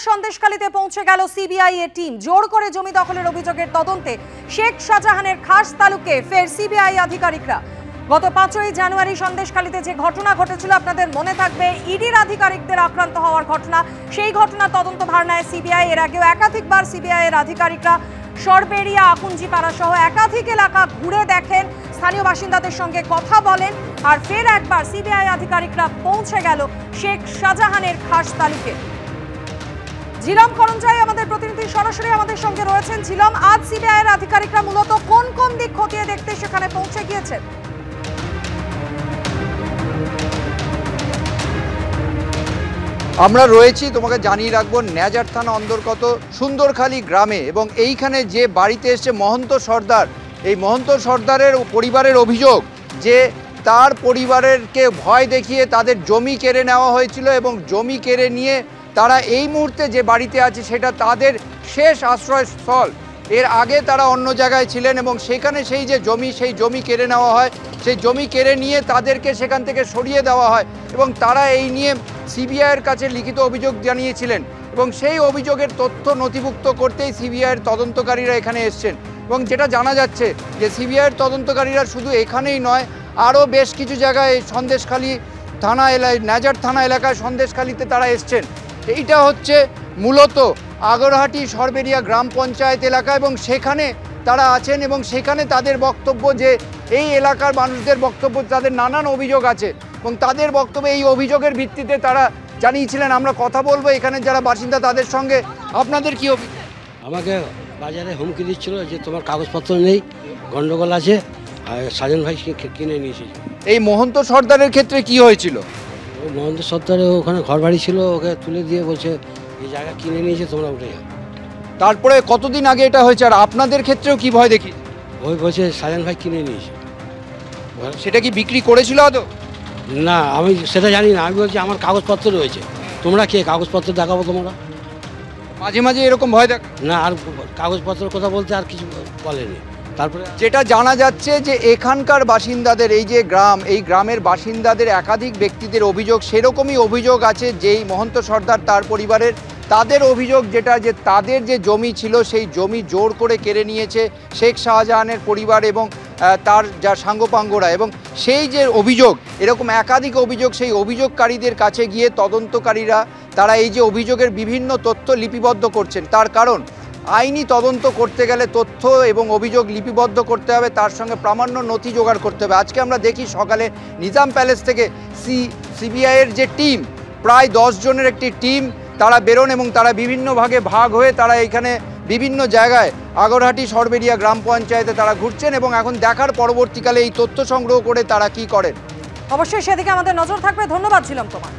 সন্দেশখালীতে পৌঁছে গেল সিবিআই এর টিম। জোর করে জমি দখলের অভিযোগের তদন্তে শেখ শাহজাহানের খাস তালুকে ফের সিবিআই আধিকারিকরা। গত 5ই জানুয়ারি সন্দেশখালীতে যে ঘটনা ঘটেছিল আপনাদের মনে থাকবে, ইডির আধিকারিকদের আক্রান্ত হওয়ার ঘটনা। সেই ঘটনা তদন্ত ভার নেয় সিবিআই। এর আগেও একাধিকবার সিবিআই এর আধিকারিকরা সরবেরিয়া, আকুঞ্জিপাড়া সহ একাধিক এলাকা ঘুরে দেখেন, স্থানীয় বাসিন্দাদের সঙ্গে কথা বলেন। আর ফের একবার সিবিআই আধিকারিকরা পৌঁছে গেল শেখ শাহজাহানের খাস তালুকে। ঝিলম করঞ্জাই আমাদের প্রতিনিধি সরাসরি আমাদের সঙ্গে রয়েছেন। ঝিলম, আজ সিবিআই এর আধিকারিকরা মূলত কোন কোন দিক খতিয়ে দেখতে সেখানে পৌঁছে গিয়েছেন? আমরা রয়েছি, তোমাকে জানিয়ে রাখবো, নেজার থানা অন্তর্গত সুন্দরখালী গ্রামে। এবং এইখানে যে বাড়িতে এসছে মহন্ত সর্দার, এই মহন্ত সর্দারের পরিবারের অভিযোগ যে তার পরিবারেরকে ভয় দেখিয়ে তাদের জমি কেড়ে নেওয়া হয়েছিল এবং জমি কেড়ে নিয়ে তারা এই মুহূর্তে যে বাড়িতে আছে সেটা তাদের শেষ আশ্রয়স্থল। এর আগে তারা অন্য জায়গায় ছিলেন এবং সেখানে সেই যে জমি, সেই জমি কেড়ে নেওয়া হয়, সেই জমি কেড়ে নিয়ে তাদেরকে সেখান থেকে সরিয়ে দেওয়া হয় এবং তারা এই নিয়ে সিবিআইয়ের কাছে লিখিত অভিযোগ জানিয়েছিলেন এবং সেই অভিযোগের তথ্য নথিভুক্ত করতেই সিবিআইয়ের তদন্তকারীরা এখানে এসছেন। এবং যেটা জানা যাচ্ছে যে সিবিআইয়ের তদন্তকারীরা শুধু এখানেই নয়, আরও বেশ কিছু জায়গায় সন্দেশখালী থানা নেজার থানা এলাকায় সন্দেশখালীতে তারা এসছেন। এইটা হচ্ছে মূলত আগরহাটি সরবেরিয়া গ্রাম পঞ্চায়েত এলাকা এবং সেখানে তারা আছেন এবং সেখানে তাদের বক্তব্য যে এই এলাকার মানুষদের বক্তব্য, তাদের নানান অভিযোগ আছে এবং তাদের বক্তব্য এই অভিযোগের ভিত্তিতে তারা জানিয়েছিলেন। আমরা কথা বলবো এখানে যারা বাসিন্দা তাদের সঙ্গে। আপনাদের কি অভিযোগ? আমাকে বাজারে হুমকি দিচ্ছিল যে তোমার কাগজপত্র নেই, গন্ডগোল আছে, আর সাজন ভাই কিনে নিয়েছে। এই মহন্ত সর্দারের ক্ষেত্রে কি হয়েছিল? ওই মহন্ত সর্দারে ওখানে ঘর বাড়ি ছিল, ওকে তুলে দিয়ে বলছে এই জায়গা কিনে নিয়েছে, তোমরা উঠে যাও। তারপরে কতদিন আগে এটা হয়েছে? আর আপনাদের ক্ষেত্রেও কি ভয় দেখি? ওই বলছে সাজন ভাই কিনে নিয়েছে। সেটা কি বিক্রি করেছিল আদৌ? না, আমি সেটা জানি না। আমি বলছি আমার কাগজপত্র রয়েছে, তোমরা কে কাগজপত্র দেখাবো তোমরা? মাঝে মাঝে এরকম ভয় দেখ না, আর কাগজপত্রের কথা বলতে আর কিছু বলেনি। তারপরে যেটা জানা যাচ্ছে যে এখানকার বাসিন্দাদের, এই যে গ্রাম, এই গ্রামের বাসিন্দাদের একাধিক ব্যক্তিদের অভিযোগ, সেরকমই অভিযোগ আছে যেই মহন্ত সর্দার তার পরিবারের, তাদের অভিযোগ যেটা যে তাদের যে জমি ছিল সেই জমি জোর করে কেড়ে নিয়েছে শেখ শাহজাহানের পরিবার এবং তার যা সাঙ্গপাঙ্গরা। এবং সেই যে অভিযোগ, এরকম একাধিক অভিযোগ, সেই অভিযোগকারীদের কাছে গিয়ে তদন্তকারীরা তারা এই যে অভিযোগের বিভিন্ন তথ্য লিপিবদ্ধ করছেন। তার কারণ আইনি তদন্ত করতে গেলে তথ্য এবং অভিযোগ লিপিবদ্ধ করতে হবে, তার সঙ্গে প্রামাণ্য নথি জোগাড় করতে হবে। আজকে আমরা দেখি সকালে নিজাম প্যালেস থেকে সিবিআইয়ের যে টিম, প্রায় 10 জনের একটি টিম, তারা বেরোন এবং তারা বিভিন্ন ভাগে ভাগ হয়ে তারা এখানে বিভিন্ন জায়গায় আগরহাটি সরবেরিয়া গ্রাম পঞ্চায়েতে তারা ঘুরছেন এবং এখন দেখার পরবর্তীকালে এই তথ্য সংগ্রহ করে তারা কি করেন। অবশ্যই সেদিকে আমাদের নজর থাকবে। ধন্যবাদ ছিলাম তোমার।